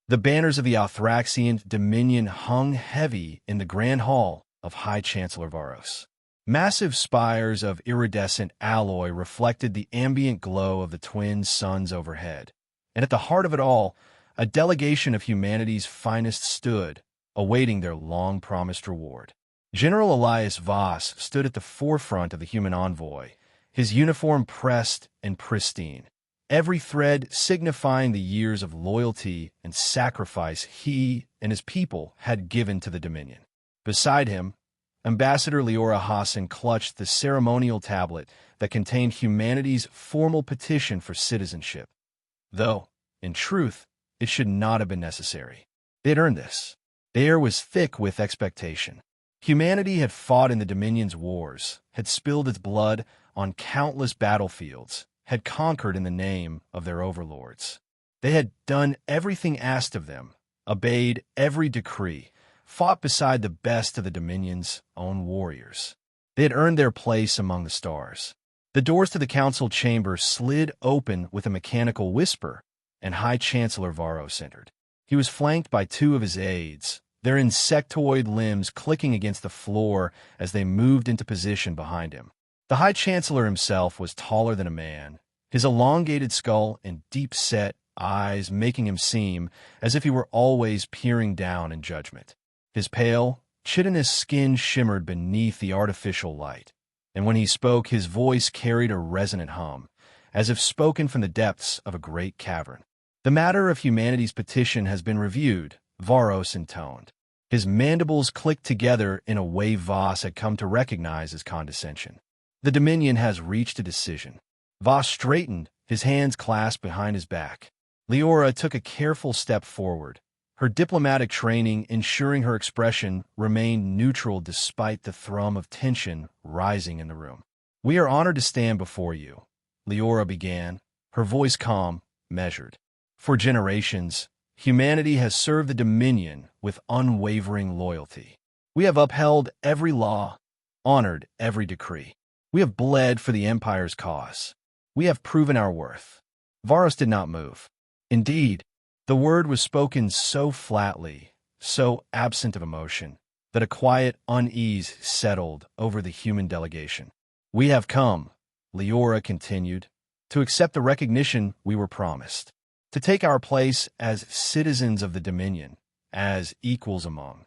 The banners of the Othraxian Dominion hung heavy in the Grand Hall of High Chancellor Voss. Massive spires of iridescent alloy reflected the ambient glow of the twin suns overhead. And at the heart of it all, a delegation of humanity's finest stood, awaiting their long-promised reward. General Elias Voss stood at the forefront of the human envoy, his uniform pressed and pristine, every thread signifying the years of loyalty and sacrifice he and his people had given to the Dominion. Beside him, Ambassador Liora Hassan clutched the ceremonial tablet that contained humanity's formal petition for citizenship. Though, in truth, it should not have been necessary. They had earned this. The air was thick with expectation. Humanity had fought in the Dominion's wars, had spilled its blood on countless battlefields, had conquered in the name of their overlords. They had done everything asked of them, obeyed every decree, fought beside the best of the Dominion's own warriors. They had earned their place among the stars. The doors to the council chamber slid open with a mechanical whisper, and High Chancellor Voss entered. He was flanked by two of his aides, their insectoid limbs clicking against the floor as they moved into position behind him. The High Chancellor himself was taller than a man, his elongated skull and deep-set eyes making him seem as if he were always peering down in judgment. His pale, chitinous skin shimmered beneath the artificial light, and when he spoke, his voice carried a resonant hum, as if spoken from the depths of a great cavern. The matter of humanity's petition has been reviewed, Voss intoned. His mandibles clicked together in a way Voss had come to recognize as condescension. The Dominion has reached a decision. Voss straightened, his hands clasped behind his back. Liora took a careful step forward, her diplomatic training ensuring her expression remained neutral despite the thrum of tension rising in the room. "We are honored to stand before you," Liora began, her voice calm, measured. "For generations, humanity has served the Dominion with unwavering loyalty. We have upheld every law, honored every decree. We have bled for the Empire's cause. We have proven our worth." Voss did not move. Indeed, the word was spoken so flatly, so absent of emotion, that a quiet unease settled over the human delegation. "We have come," Liora continued, "to accept the recognition we were promised, to take our place as citizens of the Dominion, as equals among."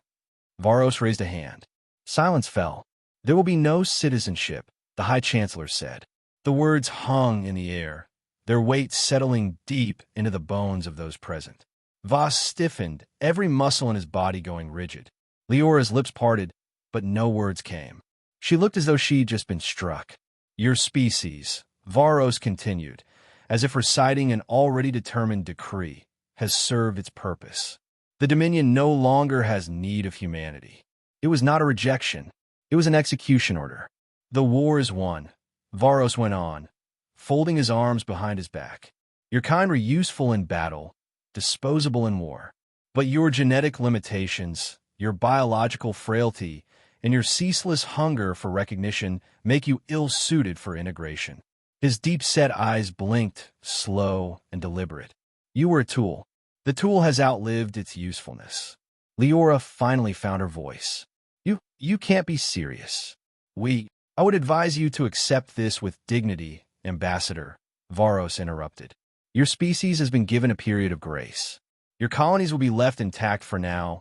Voss raised a hand. Silence fell. "There will be no citizenship," the High Chancellor said. The words hung in the air, their weight settling deep into the bones of those present. Voss stiffened, every muscle in his body going rigid. Leora's lips parted, but no words came. She looked as though she'd just been struck. "Your species," Voss continued, as if reciting an already determined decree, "has served its purpose. The Dominion no longer has need of humanity." It was not a rejection. It was an execution order. "The war is won," Voss went on, folding his arms behind his back. "Your kind were useful in battle, disposable in war. But your genetic limitations, your biological frailty, and your ceaseless hunger for recognition make you ill-suited for integration." His deep-set eyes blinked, slow and deliberate. "You were a tool. The tool has outlived its usefulness." Liora finally found her voice. You can't be serious. I would advise you to accept this with dignity, Ambassador," Voss interrupted. "Your species has been given a period of grace. Your colonies will be left intact for now,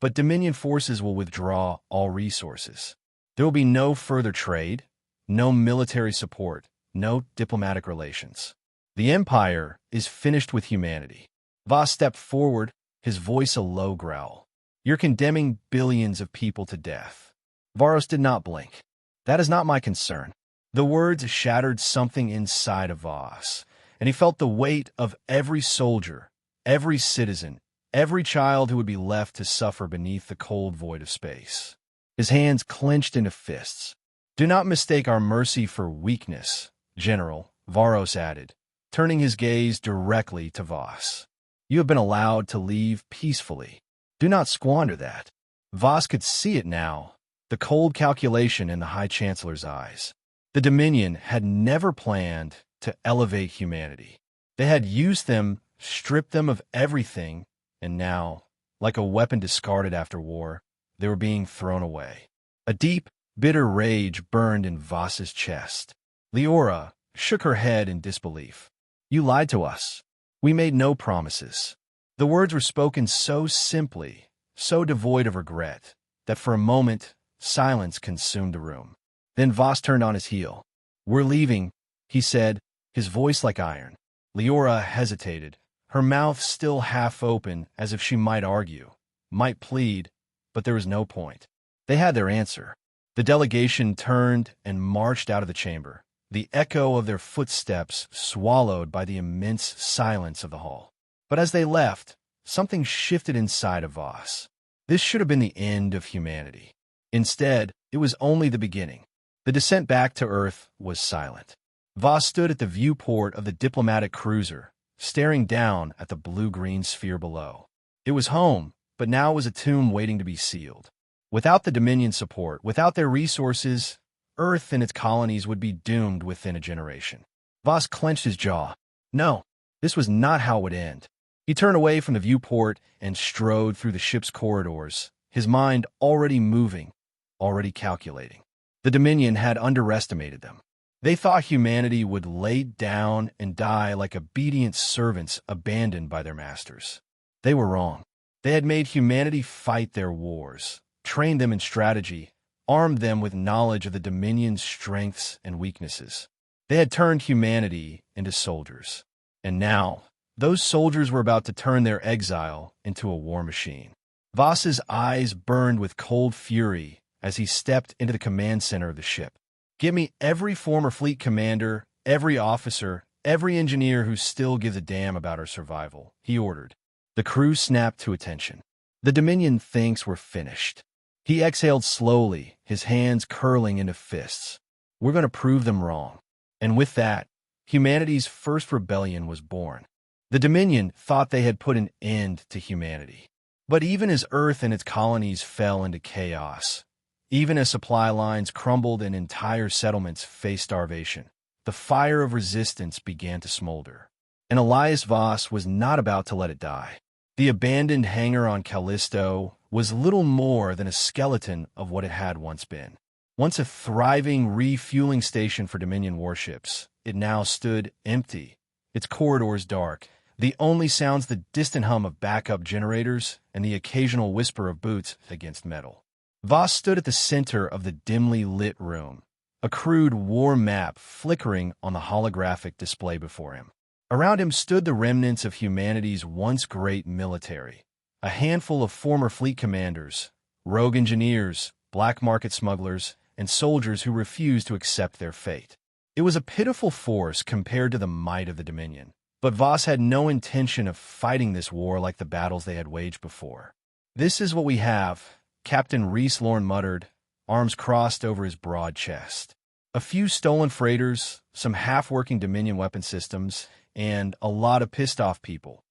but Dominion forces will withdraw all resources. There will be no further trade, no military support, no diplomatic relations. The Empire is finished with humanity." Voss stepped forward, his voice a low growl. "You're condemning billions of people to death." Voss did not blink. "That is not my concern." The words shattered something inside of Voss, and he felt the weight of every soldier, every citizen, every child who would be left to suffer beneath the cold void of space. His hands clenched into fists. "Do not mistake our mercy for weakness, General," Voss added, turning his gaze directly to Voss. "You have been allowed to leave peacefully. Do not squander that." Voss could see it now, the cold calculation in the High Chancellor's eyes. The Dominion had never planned to elevate humanity. They had used them, stripped them of everything, and now, like a weapon discarded after war, they were being thrown away. A deep, bitter rage burned in Voss's chest. Liora shook her head in disbelief. "You lied to us. We made no promises." The words were spoken so simply, so devoid of regret, that for a moment, silence consumed the room. Then Voss turned on his heel. "We're leaving," he said, his voice like iron. Liora hesitated, her mouth still half open as if she might argue, might plead, but there was no point. They had their answer. The delegation turned and marched out of the chamber, the echo of their footsteps swallowed by the immense silence of the hall. But as they left, something shifted inside of Voss. This should have been the end of humanity. Instead, it was only the beginning. The descent back to Earth was silent. Voss stood at the viewport of the diplomatic cruiser, staring down at the blue-green sphere below. It was home, but now it was a tomb waiting to be sealed. Without the Dominion support, without their resources, Earth and its colonies would be doomed within a generation. Voss clenched his jaw. No, this was not how it would end. He turned away from the viewport and strode through the ship's corridors, his mind already moving, already calculating. The Dominion had underestimated them. They thought humanity would lay down and die like obedient servants abandoned by their masters. They were wrong. They had made humanity fight their wars, trained them in strategy, armed them with knowledge of the Dominion's strengths and weaknesses. They had turned humanity into soldiers. And now, those soldiers were about to turn their exile into a war machine. Voss's eyes burned with cold fury as he stepped into the command center of the ship. "Give me every former fleet commander, every officer, every engineer who still gives a damn about our survival," he ordered. The crew snapped to attention. The Dominion thinks we're finished. He exhaled slowly, his hands curling into fists. "We're going to prove them wrong." And with that, humanity's first rebellion was born. The Dominion thought they had put an end to humanity. But even as Earth and its colonies fell into chaos, even as supply lines crumbled and entire settlements faced starvation, the fire of resistance began to smolder. And Elias Voss was not about to let it die. The abandoned hangar on Callisto was little more than a skeleton of what it had once been. Once a thriving refueling station for Dominion warships, it now stood empty, its corridors dark, the only sounds the distant hum of backup generators and the occasional whisper of boots against metal. Voss stood at the center of the dimly lit room, a crude war map flickering on the holographic display before him. Around him stood the remnants of humanity's once great military, a handful of former fleet commanders, rogue engineers, black market smugglers, and soldiers who refused to accept their fate. It was a pitiful force compared to the might of the Dominion, but Voss had no intention of fighting this war like the battles they had waged before. "This is what we have," Captain Reese Lorne muttered, arms crossed over his broad chest. "A few stolen freighters, some half-working Dominion weapon systems, and a lot of pissed-off people."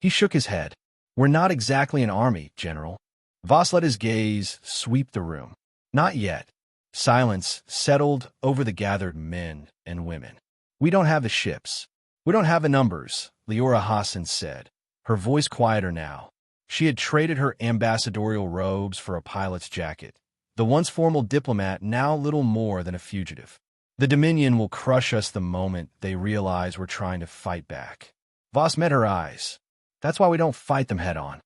He shook his head. "We're not exactly an army, General." Voss let his gaze sweep the room. Not yet. Silence settled over the gathered men and women. "We don't have the ships. We don't have the numbers," Liora Hassan said, her voice quieter now. She had traded her ambassadorial robes for a pilot's jacket. The once formal diplomat now little more than a fugitive. "The Dominion will crush us the moment they realize we're trying to fight back." Voss met her eyes. "That's why we don't fight them head-on."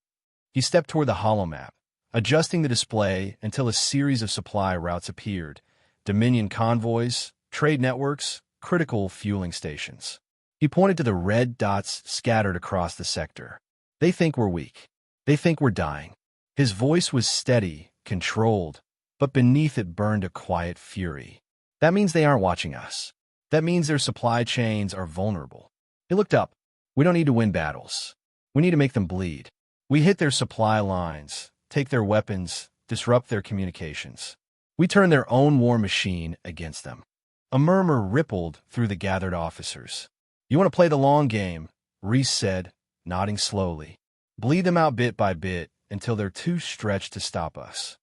He stepped toward the holomap, adjusting the display until a series of supply routes appeared. Dominion convoys, trade networks, critical fueling stations. He pointed to the red dots scattered across the sector. "They think we're weak. They think we're dying." His voice was steady, controlled, but beneath it burned a quiet fury. "That means they aren't watching us. That means their supply chains are vulnerable." He looked up. "We don't need to win battles. We need to make them bleed. We hit their supply lines, take their weapons, disrupt their communications. We turn their own war machine against them." A murmur rippled through the gathered officers. "You want to play the long game," Reese said, nodding slowly. "Bleed them out bit by bit until they're too stretched to stop us."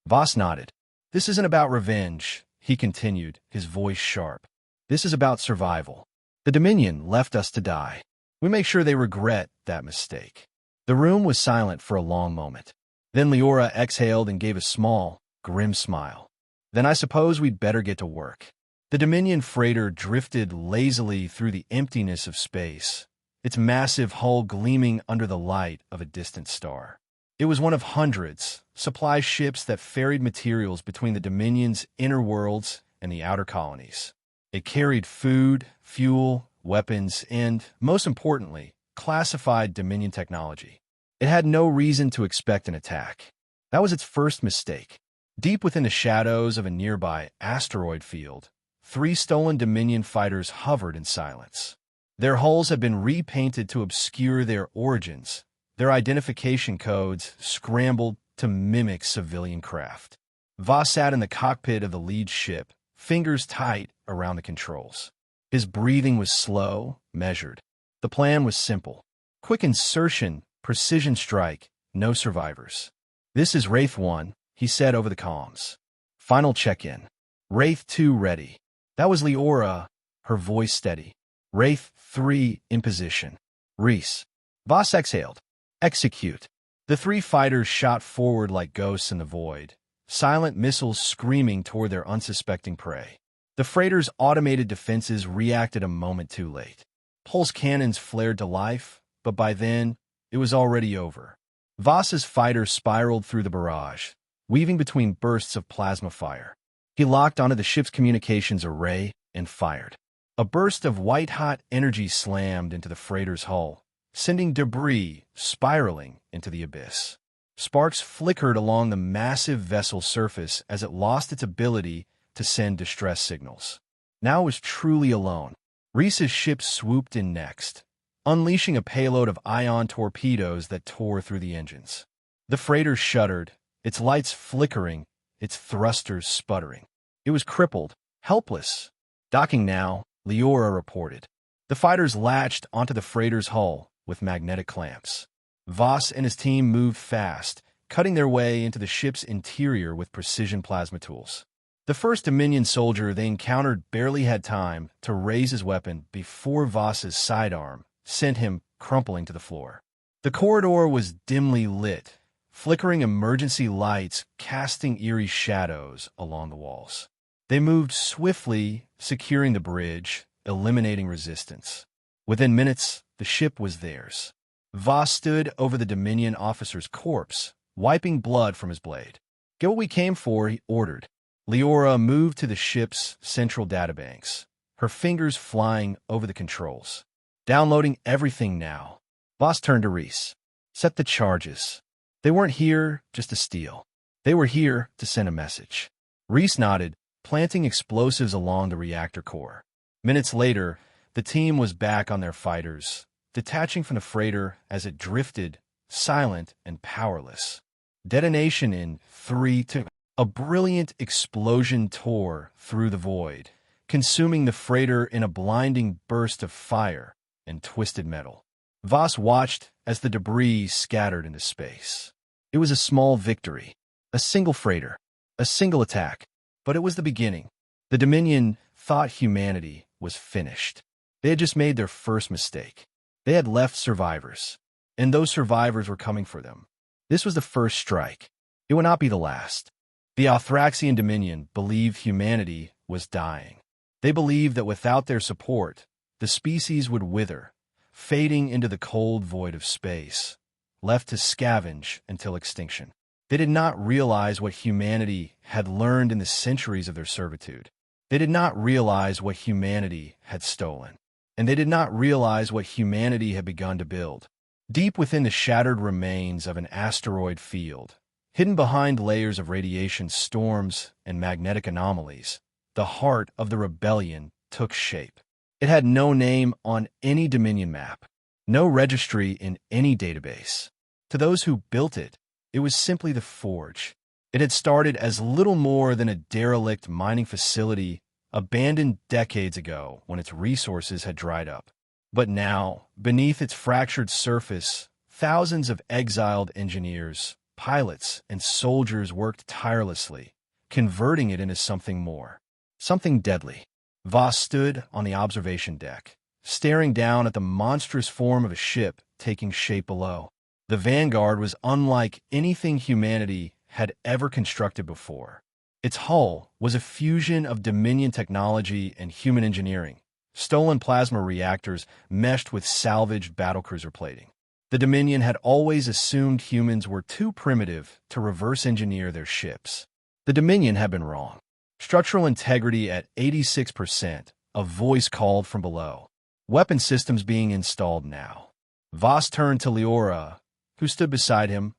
Voss nodded. "This isn't about revenge," he continued, his voice sharp. "This is about survival. The Dominion left us to die. We make sure they regret that mistake." The room was silent for a long moment. Then Liora exhaled and gave a small, grim smile. "Then I suppose we'd better get to work." The Dominion freighter drifted lazily through the emptiness of space, its massive hull gleaming under the light of a distant star. It was one of hundreds, supply ships that ferried materials between the Dominion's inner worlds and the outer colonies. It carried food, fuel, weapons, and, most importantly, classified Dominion technology. It had no reason to expect an attack. That was its first mistake. Deep within the shadows of a nearby asteroid field, 3 stolen Dominion fighters hovered in silence. Their hulls had been repainted to obscure their origins, their identification codes scrambled to mimic civilian craft. Voss sat in the cockpit of the lead ship, fingers tight around the controls. His breathing was slow, measured. The plan was simple. Quick insertion, precision strike, no survivors. "This is Wraith 1, he said over the comms. "Final check-in. Wraith 2 ready." That was Liora, her voice steady. "Wraith 3 in position." "Reese." Voss exhaled. "Execute." The 3 fighters shot forward like ghosts in the void, silent missiles screaming toward their unsuspecting prey. The freighter's automated defenses reacted a moment too late. Pulse cannons flared to life, but by then, it was already over. Voss's fighter spiraled through the barrage, weaving between bursts of plasma fire. He locked onto the ship's communications array and fired. A burst of white-hot energy slammed into the freighter's hull, sending debris spiraling into the abyss. Sparks flickered along the massive vessel's surface as it lost its ability to send distress signals. Now it was truly alone. Reese's ship swooped in next, unleashing a payload of ion torpedoes that tore through the engines. The freighter shuddered, its lights flickering, its thrusters sputtering. It was crippled, helpless. "Docking now," Liora reported. The fighters latched onto the freighter's hull with magnetic clamps. Voss and his team moved fast, cutting their way into the ship's interior with precision plasma tools. The first Dominion soldier they encountered barely had time to raise his weapon before Voss's sidearm sent him crumpling to the floor. The corridor was dimly lit, flickering emergency lights casting eerie shadows along the walls. They moved swiftly, securing the bridge, eliminating resistance. Within minutes, the ship was theirs. Voss stood over the Dominion officer's corpse, wiping blood from his blade. "Get what we came for," he ordered. Liora moved to the ship's central databanks, her fingers flying over the controls. "Downloading everything now." Voss turned to Reese. "Set the charges." They weren't here just to steal. They were here to send a message. Reese nodded, planting explosives along the reactor core. Minutes later, the team was back on their fighters, detaching from the freighter as it drifted, silent and powerless. Detonation in 3, 2. A brilliant explosion tore through the void, consuming the freighter in a blinding burst of fire and twisted metal. Voss watched as the debris scattered into space. It was a small victory, a single freighter, a single attack, but it was the beginning. The Dominion thought humanity was finished. They had just made their first mistake. They had left survivors, and those survivors were coming for them. This was the first strike. It would not be the last. The Othraxian Dominion believed humanity was dying. They believed that without their support, the species would wither, fading into the cold void of space, left to scavenge until extinction. They did not realize what humanity had learned in the centuries of their servitude. They did not realize what humanity had stolen. And they did not realize what humanity had begun to build. Deep within the shattered remains of an asteroid field, hidden behind layers of radiation storms and magnetic anomalies, the heart of the rebellion took shape. It had no name on any Dominion map, no registry in any database. To those who built it, it was simply the forge. It had started as little more than a derelict mining facility abandoned decades ago when its resources had dried up. But now, beneath its fractured surface, thousands of exiled engineers, pilots, and soldiers worked tirelessly, converting it into something more, something deadly. Voss stood on the observation deck, staring down at the monstrous form of a ship taking shape below. The Vanguard was unlike anything humanity had ever constructed before. Its hull was a fusion of Dominion technology and human engineering. Stolen plasma reactors meshed with salvaged battlecruiser plating. The Dominion had always assumed humans were too primitive to reverse engineer their ships. The Dominion had been wrong. Structural integrity at 86%, a voice called from below. Weapon systems being installed now. Voss turned to Liora, who stood beside him,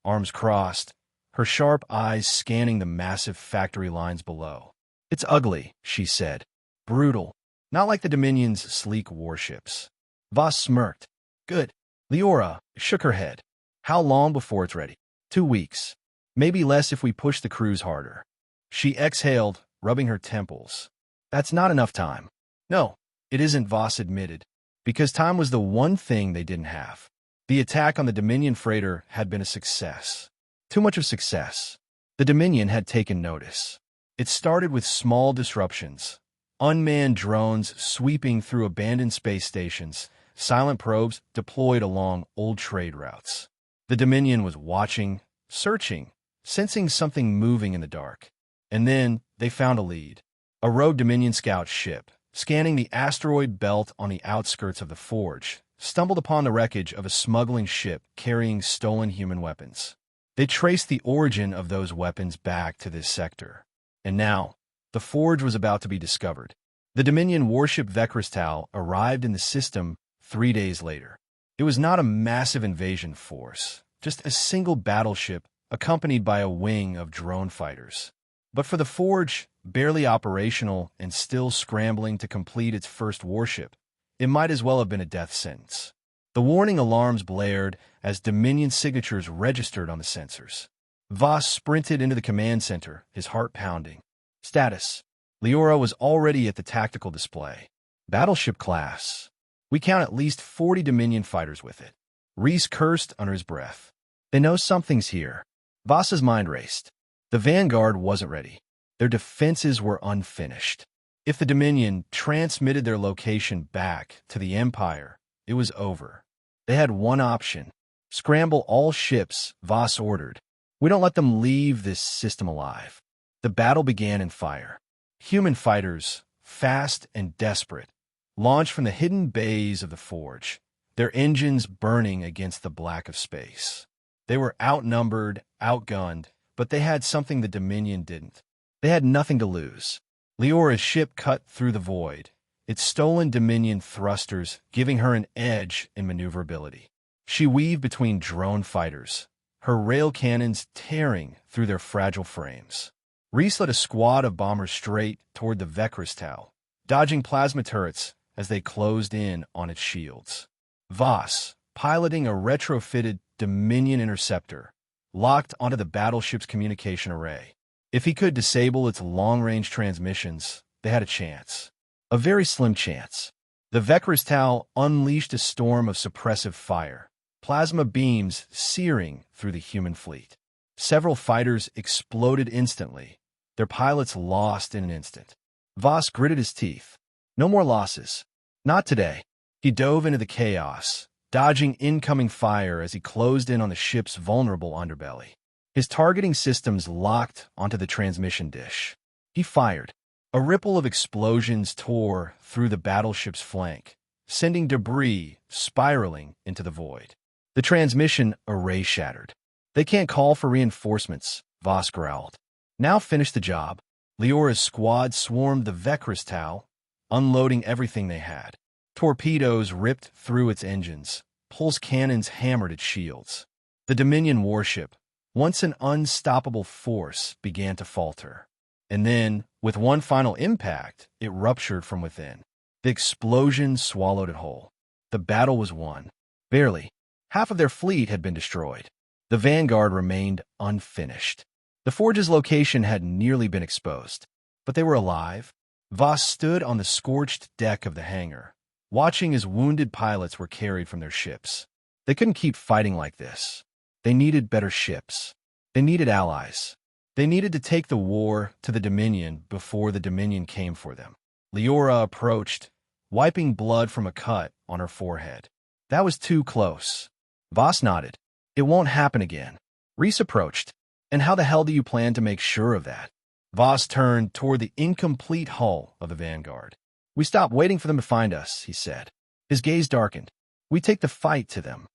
arms crossed, her sharp eyes scanning the massive factory lines below. "It's ugly," she said. "Brutal. Not like the Dominion's sleek warships." Voss smirked. "Good." Liora shook her head. "How long before it's ready?" 2 weeks. Maybe less if we push the crews harder." She exhaled, rubbing her temples. "That's not enough time." "No, it isn't," Voss admitted, because time was the one thing they didn't have. The attack on the Dominion freighter had been a success. Too much of success. The Dominion had taken notice. It started with small disruptions. Unmanned drones sweeping through abandoned space stations, silent probes deployed along old trade routes. The Dominion was watching, searching, sensing something moving in the dark. And then they found a lead. A rogue Dominion scout ship, scanning the asteroid belt on the outskirts of the Forge, stumbled upon the wreckage of a smuggling ship carrying stolen human weapons. They traced the origin of those weapons back to this sector. And now, the Forge was about to be discovered. The Dominion warship Vekristau arrived in the system 3 days later. It was not a massive invasion force, just a single battleship accompanied by a wing of drone fighters. But for the Forge, barely operational and still scrambling to complete its first warship, it might as well have been a death sentence. The warning alarms blared as Dominion signatures registered on the sensors. Voss sprinted into the command center, his heart pounding. Status. Liora was already at the tactical display. Battleship class. We count at least 40 Dominion fighters with it. Reese cursed under his breath. They know something's here. Voss's mind raced. The Vanguard wasn't ready. Their defenses were unfinished. If the Dominion transmitted their location back to the Empire, it was over. They had one option. Scramble all ships, Voss ordered. We don't let them leave this system alive. The battle began in fire. Human fighters, fast and desperate, launched from the hidden bays of the Forge, their engines burning against the black of space. They were outnumbered, outgunned, but they had something the Dominion didn't. They had nothing to lose. Liora's ship cut through the void, its stolen Dominion thrusters giving her an edge in maneuverability. She weaved between drone fighters, her rail cannons tearing through their fragile frames. Reese led a squad of bombers straight toward the Vekristau, dodging plasma turrets as they closed in on its shields. Voss, piloting a retrofitted Dominion interceptor, locked onto the battleship's communication array. If he could disable its long-range transmissions, they had a chance. A very slim chance. The Vekristau unleashed a storm of suppressive fire, plasma beams searing through the human fleet. Several fighters exploded instantly, their pilots lost in an instant. Voss gritted his teeth. No more losses. Not today. He dove into the chaos, dodging incoming fire as he closed in on the ship's vulnerable underbelly. His targeting systems locked onto the transmission dish. He fired. A ripple of explosions tore through the battleship's flank, sending debris spiraling into the void. The transmission array shattered. They can't call for reinforcements, Voss growled. Now finish the job. Liora's squad swarmed the Vekristau, unloading everything they had. Torpedoes ripped through its engines. Pulse cannons hammered its shields. The Dominion warship, once an unstoppable force, began to falter. And then, with one final impact, it ruptured from within. The explosion swallowed it whole. The battle was won. Barely. Half of their fleet had been destroyed. The Vanguard remained unfinished. The Forge's location had nearly been exposed. But they were alive. Voss stood on the scorched deck of the hangar, watching as wounded pilots were carried from their ships. They couldn't keep fighting like this. They needed better ships. They needed allies. They needed to take the war to the Dominion before the Dominion came for them. Liora approached, wiping blood from a cut on her forehead. That was too close. Voss nodded. It won't happen again. Reese approached. And how the hell do you plan to make sure of that? Voss turned toward the incomplete hull of the Vanguard. We stopped waiting for them to find us, he said. His gaze darkened. We take the fight to them.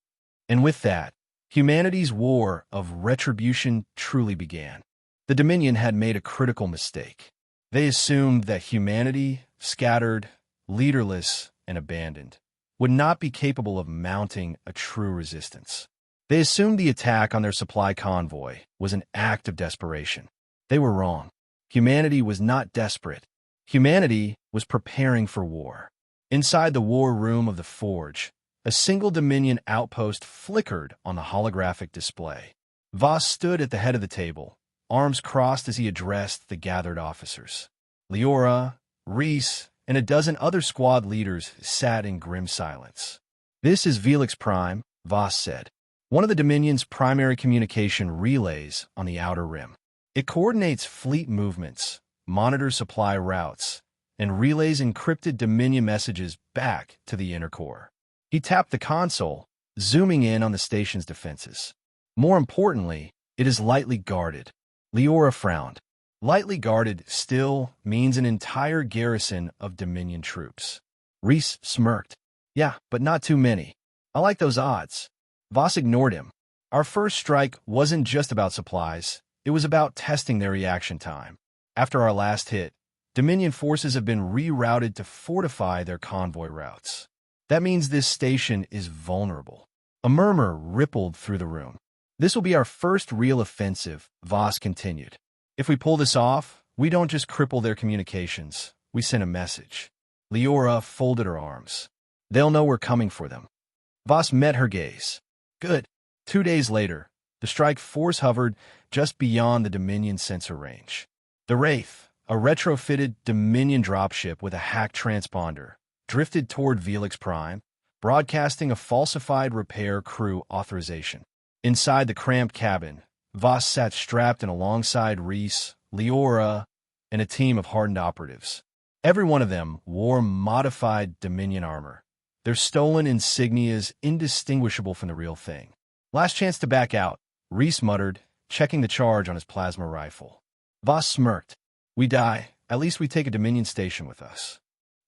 And with that, humanity's war of retribution truly began. The Dominion had made a critical mistake. They assumed that humanity, scattered, leaderless, and abandoned, would not be capable of mounting a true resistance. They assumed the attack on their supply convoy was an act of desperation. They were wrong. Humanity was not desperate. Humanity was preparing for war. Inside the war room of the Forge, a single Dominion outpost flickered on the holographic display. Voss stood at the head of the table, arms crossed as he addressed the gathered officers. Liora, Reese, and a dozen other squad leaders sat in grim silence. This is Velix Prime, Voss said. One of the Dominion's primary communication relays on the Outer Rim. It coordinates fleet movements, monitors supply routes, and relays encrypted Dominion messages back to the inner core. He tapped the console, zooming in on the station's defenses. More importantly, it is lightly guarded. Liora frowned. Lightly guarded still means an entire garrison of Dominion troops. Reese smirked. Yeah, but not too many. I like those odds. Voss ignored him. Our first strike wasn't just about supplies. It was about testing their reaction time. After our last hit, Dominion forces have been rerouted to fortify their convoy routes. That means this station is vulnerable. A murmur rippled through the room. This will be our first real offensive, Voss continued. If we pull this off, we don't just cripple their communications. We send a message. Liora folded her arms. They'll know we're coming for them. Voss met her gaze. Good. 2 days later, the strike force hovered just beyond the Dominion sensor range. The Wraith, a retrofitted Dominion dropship with a hacked transponder, drifted toward Velix Prime, broadcasting a falsified repair crew authorization. Inside the cramped cabin, Voss sat strapped in alongside Reese, Liora, and a team of hardened operatives. Every one of them wore modified Dominion armor, their stolen insignias indistinguishable from the real thing. Last chance to back out, Reese muttered, checking the charge on his plasma rifle. Voss smirked. We die, at least we take a Dominion station with us.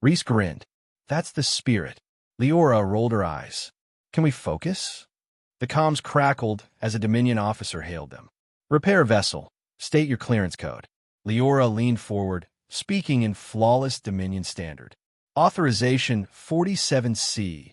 Reese grinned. That's the spirit. Liora rolled her eyes. Can we focus? The comms crackled as a Dominion officer hailed them. Repair vessel. State your clearance code. Liora leaned forward, speaking in flawless Dominion standard. Authorization 47C.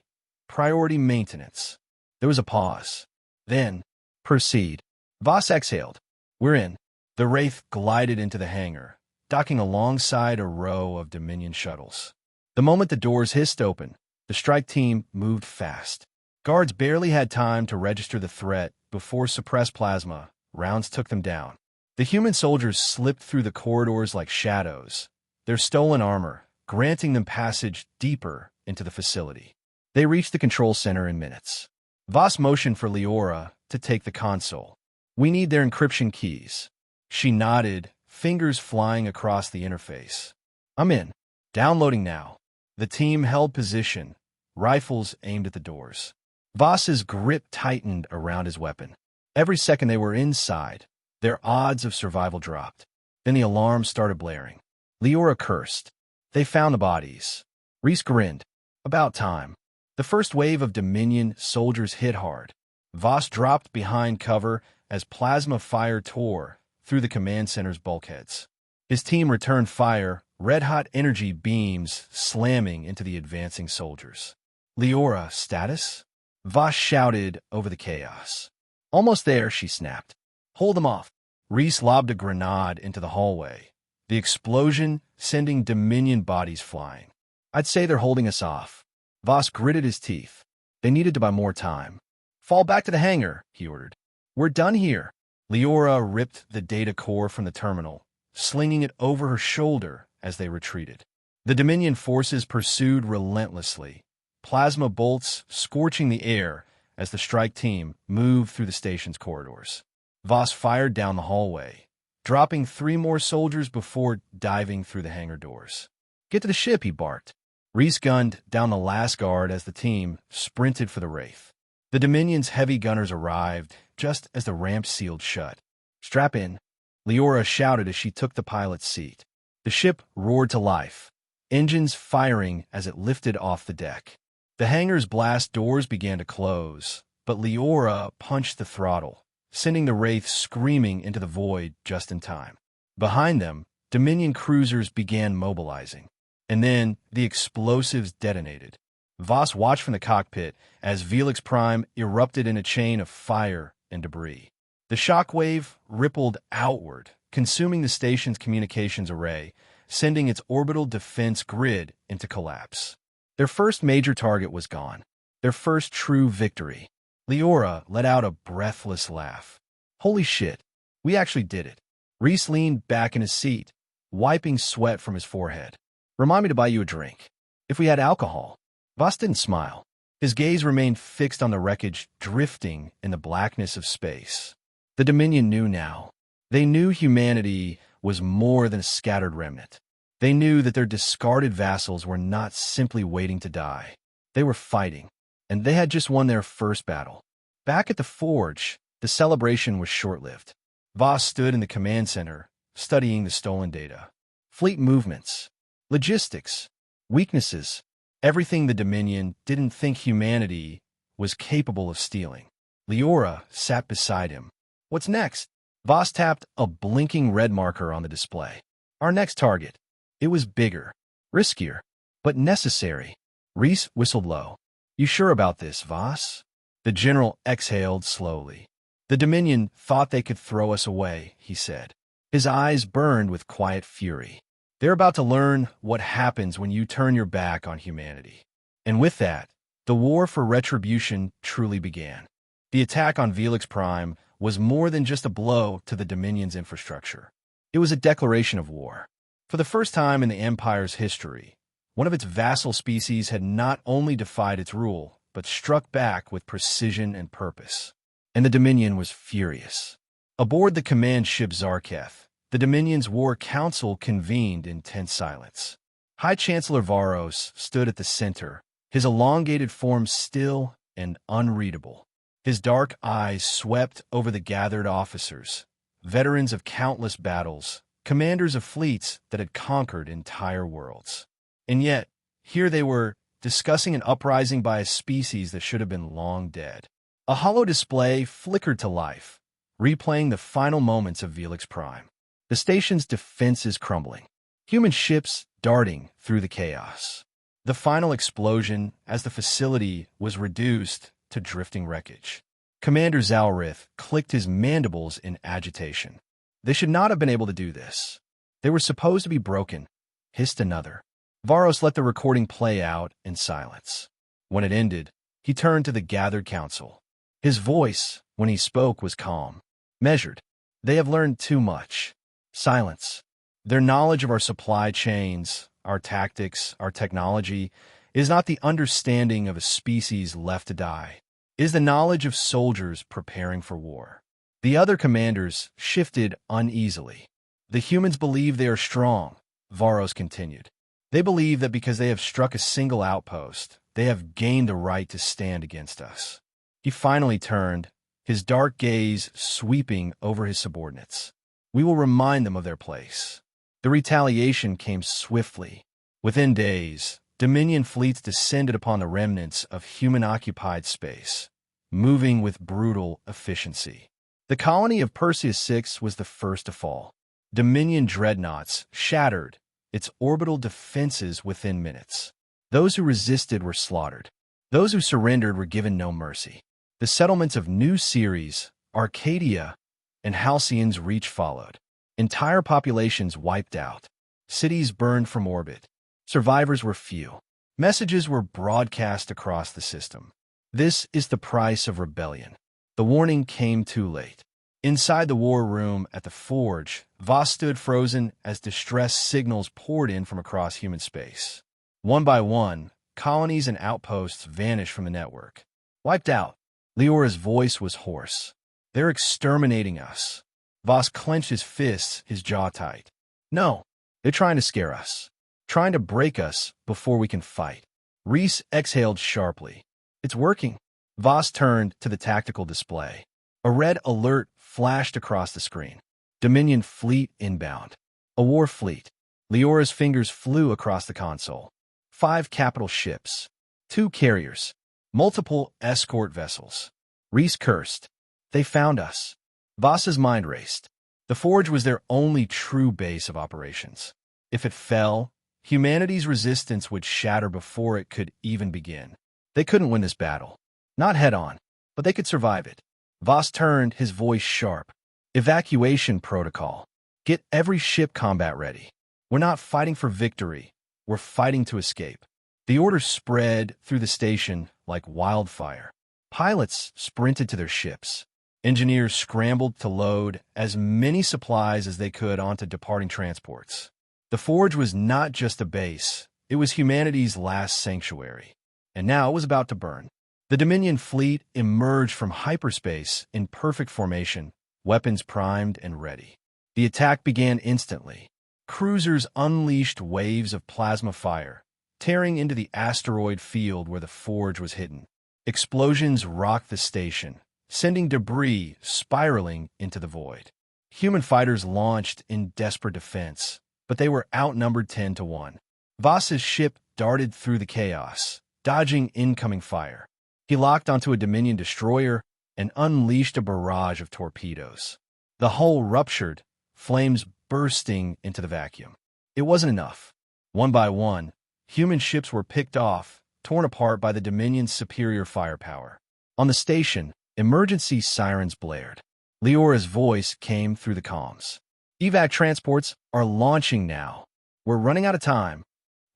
Priority maintenance. There was a pause. Then, proceed. Voss exhaled. We're in. The Wraith glided into the hangar, docking alongside a row of Dominion shuttles. The moment the doors hissed open, the strike team moved fast. Guards barely had time to register the threat before suppressed plasma rounds took them down. The human soldiers slipped through the corridors like shadows, their stolen armor granting them passage deeper into the facility. They reached the control center in minutes. Voss motioned for Liora to take the console. We need their encryption keys. She nodded, fingers flying across the interface. I'm in. Downloading now. The team held position, rifles aimed at the doors. Voss's grip tightened around his weapon. Every second they were inside, their odds of survival dropped. Then the alarm started blaring. Liora cursed. They found the bodies. Reese grinned. About time. The first wave of Dominion soldiers hit hard. Voss dropped behind cover as plasma fire tore through the command center's bulkheads. His team returned fire, red-hot energy beams slamming into the advancing soldiers. Liora, status? Voss shouted over the chaos. Almost there, she snapped. Hold them off. Reese lobbed a grenade into the hallway, the explosion sending Dominion bodies flying. I'd say they're holding us off. Voss gritted his teeth. They needed to buy more time. Fall back to the hangar, he ordered. We're done here. Liora ripped the data core from the terminal, slinging it over her shoulder as they retreated. The Dominion forces pursued relentlessly, plasma bolts scorching the air as the strike team moved through the station's corridors. Voss fired down the hallway, dropping 3 more soldiers before diving through the hangar doors. Get to the ship, he barked. Reese gunned down the last guard as the team sprinted for the Wraith. The Dominion's heavy gunners arrived just as the ramp sealed shut. "Strap in," Liora shouted as she took the pilot's seat. The ship roared to life, engines firing as it lifted off the deck. The hangar's blast doors began to close, but Liora punched the throttle, sending the Wraith screaming into the void just in time. Behind them, Dominion cruisers began mobilizing, and then the explosives detonated. Voss watched from the cockpit as Velix Prime erupted in a chain of fire and debris. The shockwave rippled outward, consuming the station's communications array, sending its orbital defense grid into collapse. Their first major target was gone, their first true victory. Liora let out a breathless laugh. "Holy shit, we actually did it." Reese leaned back in his seat, wiping sweat from his forehead. "Remind me to buy you a drink. If we had alcohol." Voss didn't smile. His gaze remained fixed on the wreckage drifting in the blackness of space. The Dominion knew now. They knew humanity was more than a scattered remnant. They knew that their discarded vassals were not simply waiting to die. They were fighting, and they had just won their first battle. Back at the forge, the celebration was short-lived. Voss stood in the command center, studying the stolen data. Fleet movements, logistics, weaknesses, everything the Dominion didn't think humanity was capable of stealing. Liora sat beside him. "What's next?" Voss tapped a blinking red marker on the display. "Our next target." It was bigger, riskier, but necessary. Reese whistled low. "You sure about this, Voss?" The general exhaled slowly. "The Dominion thought they could throw us away," he said. His eyes burned with quiet fury. "They're about to learn what happens when you turn your back on humanity." And with that, the war for retribution truly began. The attack on Velix Prime was more than just a blow to the Dominion's infrastructure. It was a declaration of war. For the first time in the Empire's history, one of its vassal species had not only defied its rule, but struck back with precision and purpose. And the Dominion was furious. Aboard the command ship Zarketh, the Dominion's War Council convened in tense silence. High Chancellor Varos stood at the center, his elongated form still and unreadable. His dark eyes swept over the gathered officers, veterans of countless battles, commanders of fleets that had conquered entire worlds. And yet, here they were, discussing an uprising by a species that should have been long dead. A hollow display flickered to life, replaying the final moments of Velix Prime. The station's defenses crumbling, human ships darting through the chaos. The final explosion as the facility was reduced to drifting wreckage. Commander Zalrith clicked his mandibles in agitation. They should not have been able to do this. They were supposed to be broken, hissed another. Varos let the recording play out in silence. When it ended, he turned to the gathered council. His voice, when he spoke, was calm, measured. "They have learned too much." Silence. Their knowledge of our supply chains, our tactics, our technology, is not the understanding of a species left to die. It is the knowledge of soldiers preparing for war. The other commanders shifted uneasily. "The humans believe they are strong," Varos continued. "They believe that because they have struck a single outpost, they have gained the right to stand against us." He finally turned, his dark gaze sweeping over his subordinates. "We will remind them of their place." The retaliation came swiftly. Within days, Dominion fleets descended upon the remnants of human-occupied space, moving with brutal efficiency. The colony of Perseus 6 was the first to fall. Dominion dreadnoughts shattered its orbital defenses within minutes. Those who resisted were slaughtered. Those who surrendered were given no mercy. The settlements of New Ceres, Arcadia, and Halcyon's Reach followed. Entire populations wiped out. Cities burned from orbit. Survivors were few. Messages were broadcast across the system. This is the price of rebellion. The warning came too late. Inside the war room at the forge, Voss stood frozen as distress signals poured in from across human space. One by one, colonies and outposts vanished from the network. "Wiped out." Liora's voice was hoarse. "They're exterminating us." Voss clenched his fists, his jaw tight. "No, they're trying to scare us. Trying to break us before we can fight." Reese exhaled sharply. "It's working." Voss turned to the tactical display. A red alert flashed across the screen. Dominion fleet inbound. A war fleet. Liora's fingers flew across the console. 5 capital ships. 2 carriers. Multiple escort vessels. Reese cursed. They found us. Voss's mind raced. The Forge was their only true base of operations. If it fell, humanity's resistance would shatter before it could even begin. They couldn't win this battle. Not head-on, but they could survive it. Voss turned, his voice sharp. Evacuation protocol. Get every ship combat ready. We're not fighting for victory. We're fighting to escape. The order spread through the station like wildfire. Pilots sprinted to their ships. Engineers scrambled to load as many supplies as they could onto departing transports. The Forge was not just a base. It was humanity's last sanctuary. And now it was about to burn. The Dominion fleet emerged from hyperspace in perfect formation, weapons primed and ready. The attack began instantly. Cruisers unleashed waves of plasma fire, tearing into the asteroid field where the Forge was hidden. Explosions rocked the station, sending debris spiraling into the void. Human fighters launched in desperate defense, but they were outnumbered 10-1. Voss's ship darted through the chaos, dodging incoming fire. He locked onto a Dominion destroyer and unleashed a barrage of torpedoes. The hull ruptured, flames bursting into the vacuum. It wasn't enough. One by one, human ships were picked off, torn apart by the Dominion's superior firepower. On the station, emergency sirens blared. Liora's voice came through the comms. Evac transports are launching now. We're running out of time.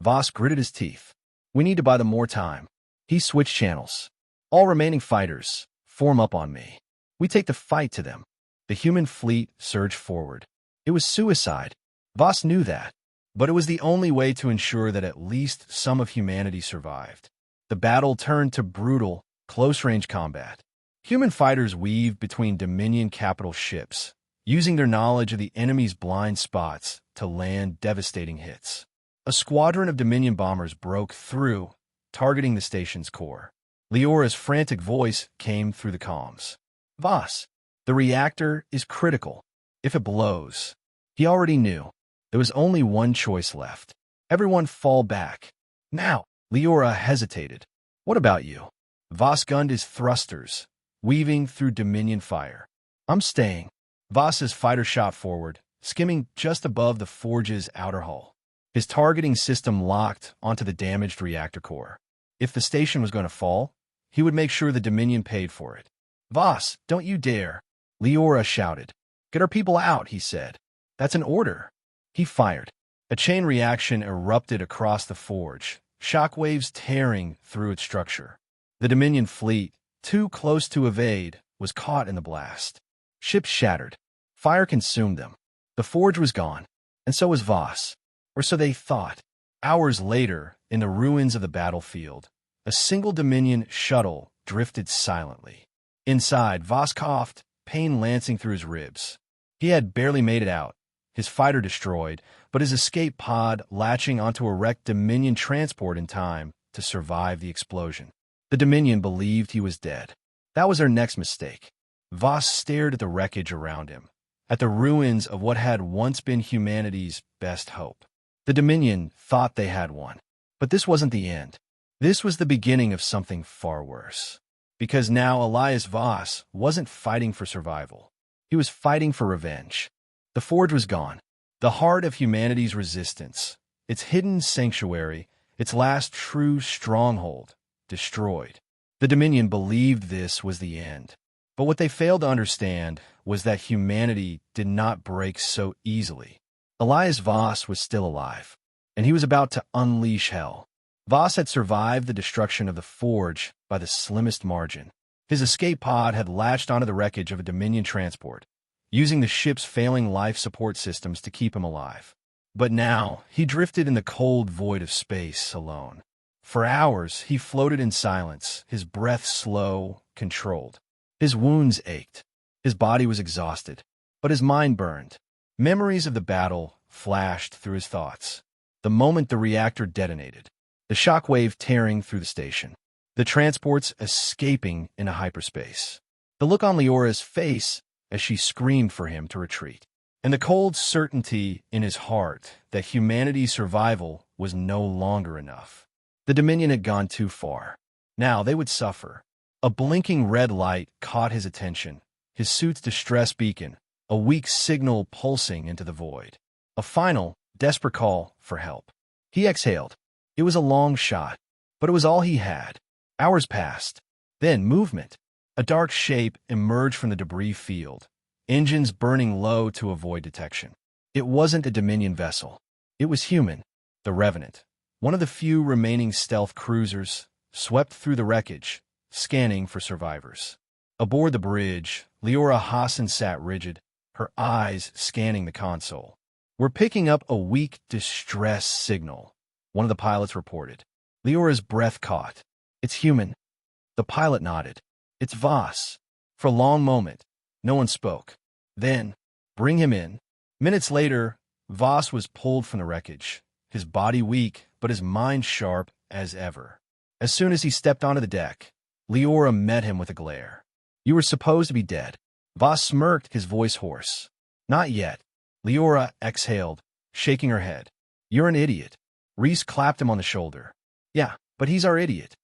Voss gritted his teeth. We need to buy them more time. He switched channels. All remaining fighters, form up on me. We take the fight to them. The human fleet surged forward. It was suicide. Voss knew that. But it was the only way to ensure that at least some of humanity survived. The battle turned to brutal, close-range combat. Human fighters weaved between Dominion capital ships, using their knowledge of the enemy's blind spots to land devastating hits. A squadron of Dominion bombers broke through, targeting the station's core. Liora's frantic voice came through the comms. Voss, the reactor is critical. If it blows, he already knew. There was only one choice left. Everyone fall back. Now, Liora hesitated. What about you? Voss gunned his thrusters, weaving through Dominion fire. I'm staying. Voss's fighter shot forward, skimming just above the Forge's outer hull. His targeting system locked onto the damaged reactor core. If the station was going to fall, he would make sure the Dominion paid for it. Voss, don't you dare. Liora shouted. Get our people out, he said. That's an order. He fired. A chain reaction erupted across the Forge, shockwaves tearing through its structure. The Dominion fleet, too close to evade, was caught in the blast. Ships shattered. Fire consumed them. The Forge was gone, and so was Voss. Or so they thought. Hours later, in the ruins of the battlefield, a single Dominion shuttle drifted silently. Inside, Voss coughed, pain lancing through his ribs. He had barely made it out, his fighter destroyed, but his escape pod latching onto a wrecked Dominion transport in time to survive the explosion. The Dominion believed he was dead. That was their next mistake. Voss stared at the wreckage around him, at the ruins of what had once been humanity's best hope. The Dominion thought they had won. But this wasn't the end. This was the beginning of something far worse. Because now Elias Voss wasn't fighting for survival. He was fighting for revenge. The Forge was gone. The heart of humanity's resistance, its hidden sanctuary, its last true stronghold, destroyed. The Dominion believed this was the end. But what they failed to understand was that humanity did not break so easily. Elias Voss was still alive, and he was about to unleash hell. Voss had survived the destruction of the Forge by the slimmest margin. His escape pod had latched onto the wreckage of a Dominion transport, using the ship's failing life support systems to keep him alive. But now, he drifted in the cold void of space alone. For hours, he floated in silence, his breath slow, controlled. His wounds ached. His body was exhausted, but his mind burned. Memories of the battle flashed through his thoughts. The moment the reactor detonated, the shockwave tearing through the station. the transports escaping into hyperspace. The look on Leora's face as she screamed for him to retreat, and the cold certainty in his heart that humanity's survival was no longer enough. The Dominion had gone too far. Now they would suffer. A blinking red light caught his attention, his suit's distress beacon, a weak signal pulsing into the void. A final, desperate call for help. He exhaled. It was a long shot, but it was all he had. Hours passed. Then movement. A dark shape emerged from the debris field, engines burning low to avoid detection. It wasn't a Dominion vessel. It was human. The Revenant, one of the few remaining stealth cruisers, swept through the wreckage, scanning for survivors. Aboard the bridge, Liora Hassan sat rigid, her eyes scanning the console. "We're picking up a weak distress signal," one of the pilots reported. Leora's breath caught. "It's human." The pilot nodded. "It's Voss." For a long moment, no one spoke. Then, "Bring him in." Minutes later, Voss was pulled from the wreckage, his body weak but his mind sharp as ever. As soon as he stepped onto the deck, Liora met him with a glare. "You were supposed to be dead." Voss smirked, his voice hoarse. "Not yet." Liora exhaled, shaking her head. "You're an idiot." Reese clapped him on the shoulder. "Yeah, but he's our idiot."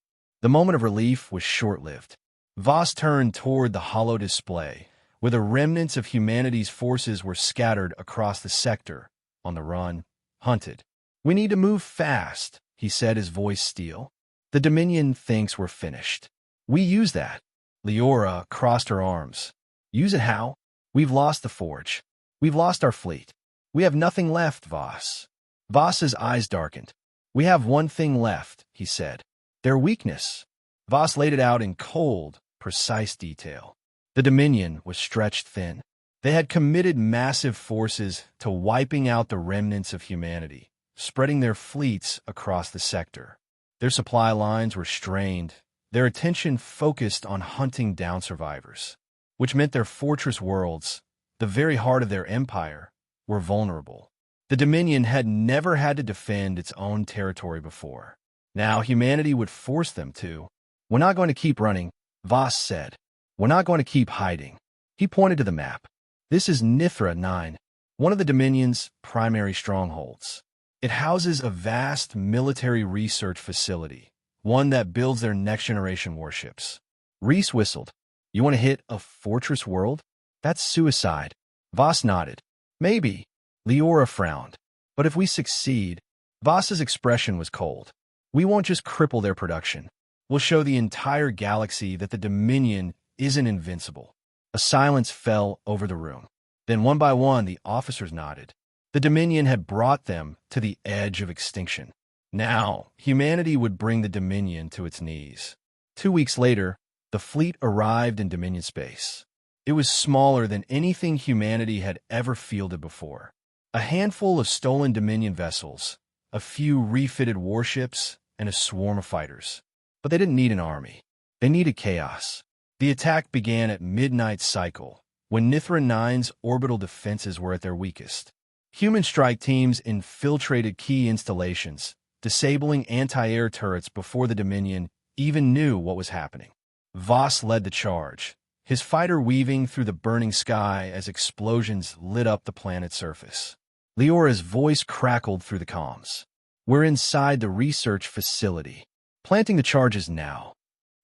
The moment of relief was short-lived. Voss turned toward the hollow display, where the remnants of humanity's forces were scattered across the sector, on the run, hunted. "We need to move fast," he said, his voice steel. "The Dominion thinks we're finished." "We use that." Liora crossed her arms. "Use it how? We've lost the forge. We've lost our fleet. We have nothing left, Voss." Voss's eyes darkened. "We have one thing left," he said. "Their weakness." Voss laid it out in cold, precise detail. The Dominion was stretched thin. They had committed massive forces to wiping out the remnants of humanity, spreading their fleets across the sector. Their supply lines were strained, their attention focused on hunting down survivors, which meant their fortress worlds, the very heart of their empire, were vulnerable. The Dominion had never had to defend its own territory before. Now humanity would force them to. "We're not going to keep running," Voss said. "We're not going to keep hiding." He pointed to the map. "This is Nithra 9, one of the Dominion's primary strongholds. It houses a vast military research facility, one that builds their next-generation warships." Reese whistled. "You want to hit a fortress world? That's suicide." Voss nodded. "Maybe." Liora frowned. "But if we succeed," Voss's expression was cold, "we won't just cripple their production. We'll show the entire galaxy that the Dominion isn't invincible." A silence fell over the room. Then one by one the officers nodded. The Dominion had brought them to the edge of extinction. Now, humanity would bring the Dominion to its knees. 2 weeks later, the fleet arrived in Dominion space. It was smaller than anything humanity had ever fielded before. A handful of stolen Dominion vessels, a few refitted warships, and a swarm of fighters. But they didn't need an army. They needed chaos. The attack began at midnight cycle, when Nithra 9's orbital defenses were at their weakest. Human strike teams infiltrated key installations, disabling anti-air turrets before the Dominion even knew what was happening. Voss led the charge, his fighter weaving through the burning sky as explosions lit up the planet's surface. Leora's voice crackled through the comms. "We're inside the research facility. Planting the charges now."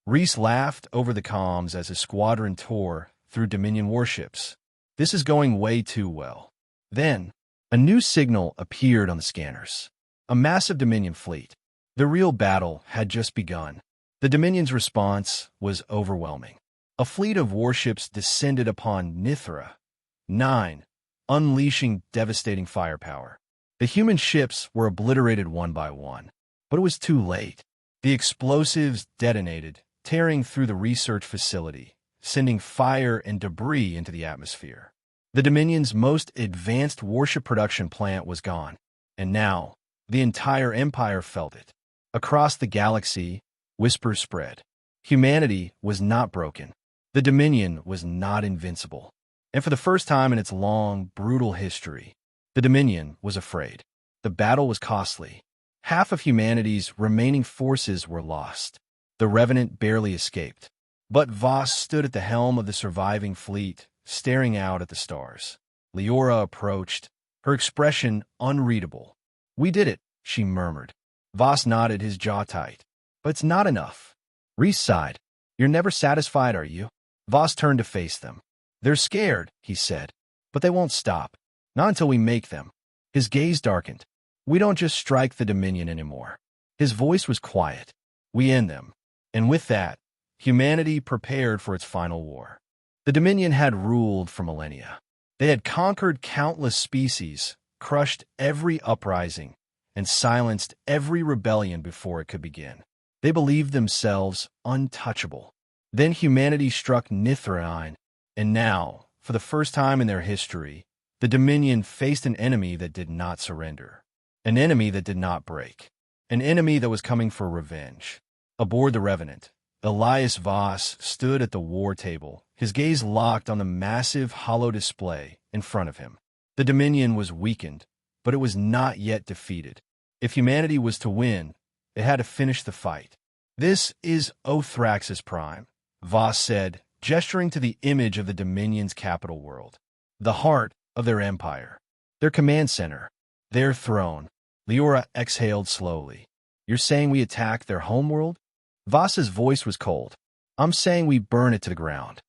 Reese laughed over the comms as his squadron tore through Dominion warships. "This is going way too well." Then, a new signal appeared on the scanners. A massive Dominion fleet. The real battle had just begun. The Dominion's response was overwhelming. A fleet of warships descended upon Nithra 9, unleashing devastating firepower. The human ships were obliterated one by one, but it was too late. The explosives detonated, tearing through the research facility, sending fire and debris into the atmosphere. The Dominion's most advanced warship production plant was gone, and now the entire empire felt it. Across the galaxy, whispers spread. Humanity was not broken. The Dominion was not invincible. And for the first time in its long, brutal history, the Dominion was afraid. The battle was costly. Half of humanity's remaining forces were lost. The The Revenant barely escaped. But Voss stood at the helm of the surviving fleet, staring out at the stars. Liora approached, her expression unreadable. "We did it," she murmured. Voss nodded, his jaw tight. "But it's not enough." Reese sighed. "You're never satisfied, are you?" Voss turned to face them. "They're scared," he said. "But they won't stop. Not until we make them." His gaze darkened. "We don't just strike the Dominion anymore." His voice was quiet. "We end them." And with that, humanity prepared for its final war. The Dominion had ruled for millennia. They had conquered countless species, crushed every uprising, and silenced every rebellion before it could begin. They believed themselves untouchable. Then humanity struck Nithrain, and now, for the first time in their history, the Dominion faced an enemy that did not surrender. An enemy that did not break. An enemy that was coming for revenge. Aboard the Revenant, Elias Voss stood at the war table, his gaze locked on the massive hollow display in front of him. The Dominion was weakened, but it was not yet defeated. If humanity was to win, it had to finish the fight. "This is Othraxis Prime," Voss said, gesturing to the image of the Dominion's capital world. The heart of their empire. Their command center. Their throne. Liora exhaled slowly. "You're saying we attack their homeworld?" Voss's voice was cold. "I'm saying we burn it to the ground."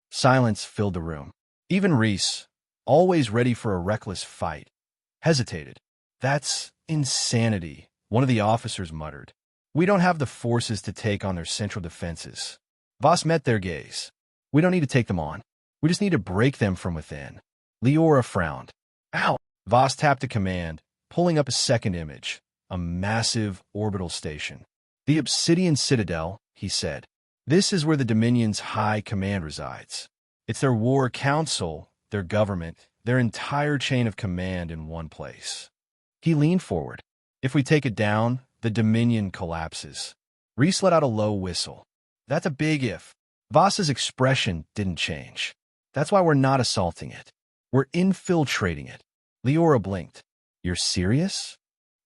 Silence filled the room. Even Reese, always ready for a reckless fight, hesitated. "That's insanity," one of the officers muttered. "We don't have the forces to take on their central defenses." Voss met their gaze. "We don't need to take them on. We just need to break them from within." Liora frowned. "Ow!" Voss tapped a command, pulling up a second image, a massive orbital station. "The Obsidian Citadel," he said. "This is where the Dominion's high command resides. It's their war council, their government, their entire chain of command in one place." He leaned forward. "If we take it down, the Dominion collapses." Reese let out a low whistle. "That's a big if." Voss's expression didn't change. "That's why we're not assaulting it. We're infiltrating it." Liora blinked. "You're serious?"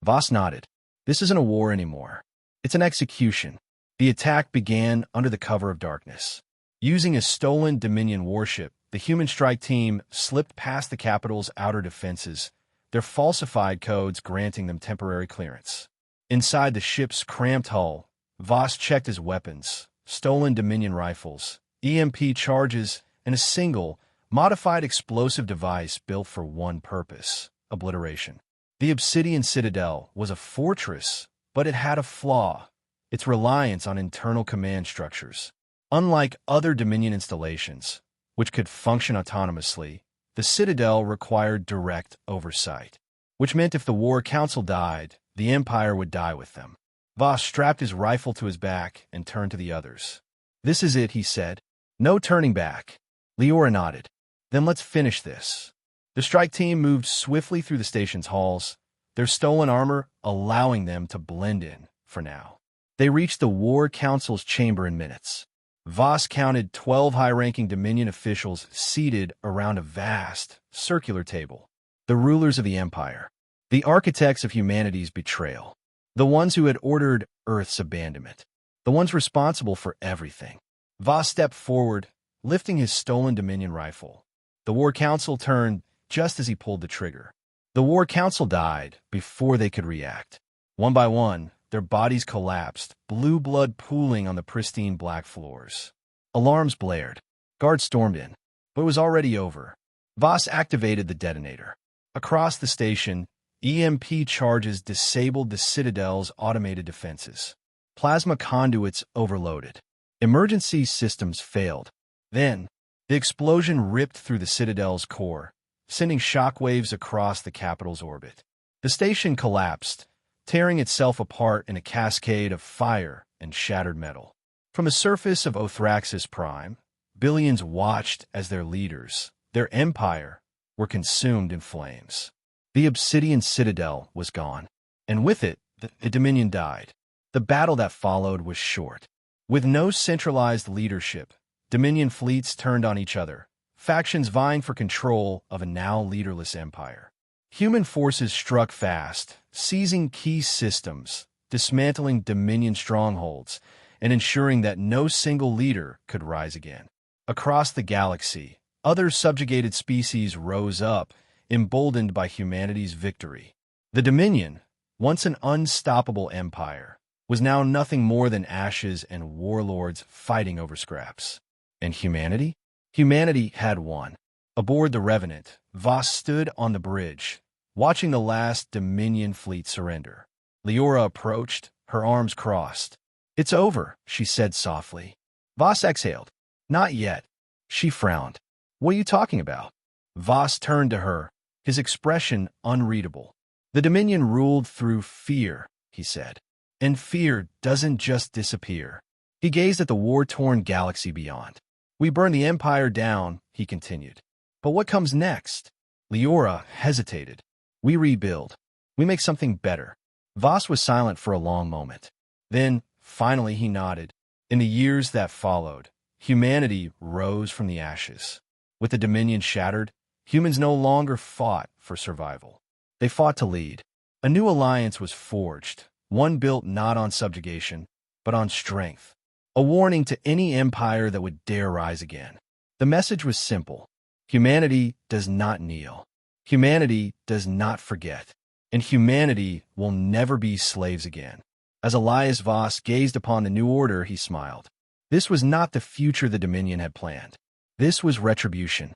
Voss nodded. "This isn't a war anymore. It's an execution." The attack began under the cover of darkness. Using a stolen Dominion warship, the human strike team slipped past the capital's outer defenses, their falsified codes granting them temporary clearance. Inside the ship's cramped hull, Voss checked his weapons, stolen Dominion rifles, EMP charges, and a single, modified explosive device built for one purpose: obliteration. The Obsidian Citadel was a fortress, but it had a flaw: its reliance on internal command structures. Unlike other Dominion installations, which could function autonomously, the Citadel required direct oversight, which meant if the War Council died, the Empire would die with them. Voss strapped his rifle to his back and turned to the others. "This is it," he said. "No turning back." Liora nodded. "Then let's finish this." The strike team moved swiftly through the station's halls, their stolen armor allowing them to blend in for now. They reached the War Council's chamber in minutes. Voss counted 12 high-ranking Dominion officials seated around a vast, circular table. The rulers of the Empire. The architects of humanity's betrayal. The ones who had ordered Earth's abandonment. The ones responsible for everything. Voss stepped forward, lifting his stolen Dominion rifle. The War Council turned just as he pulled the trigger. The War Council died before they could react. One by one, their bodies collapsed, blue blood pooling on the pristine black floors. Alarms blared. Guards stormed in. But it was already over. Voss activated the detonator. Across the station, EMP charges disabled the Citadel's automated defenses. Plasma conduits overloaded. Emergency systems failed. Then, the explosion ripped through the Citadel's core, sending shockwaves across the capital's orbit. The station collapsed, tearing itself apart in a cascade of fire and shattered metal. From the surface of Othraxis Prime, billions watched as their leaders, their empire, were consumed in flames. The Obsidian Citadel was gone, and with it, the Dominion died. The battle that followed was short. With no centralized leadership, Dominion fleets turned on each other, factions vying for control of a now leaderless empire. Human forces struck fast, seizing key systems, dismantling Dominion strongholds, and ensuring that no single leader could rise again. Across the galaxy, other subjugated species rose up, emboldened by humanity's victory. The Dominion, once an unstoppable empire, was now nothing more than ashes and warlords fighting over scraps. And humanity? Humanity had won. Aboard the Revenant, Voss stood on the bridge, watching the last Dominion fleet surrender. Liora approached, her arms crossed. "It's over," she said softly. Voss exhaled. "Not yet." She frowned. "What are you talking about?" Voss turned to her, his expression unreadable. "The Dominion ruled through fear," he said. "And fear doesn't just disappear." He gazed at the war-torn galaxy beyond. "We burn the Empire down," he continued. "But what comes next?" Liora hesitated. "We rebuild. We make something better." Voss was silent for a long moment. Then, finally, he nodded. In the years that followed, humanity rose from the ashes. With the Dominion shattered, humans no longer fought for survival. They fought to lead. A new alliance was forged, one built not on subjugation, but on strength. A warning to any empire that would dare rise again. The message was simple. Humanity does not kneel. Humanity does not forget. And humanity will never be slaves again. As Elias Voss gazed upon the new order, he smiled. This was not the future the Dominion had planned. This was retribution.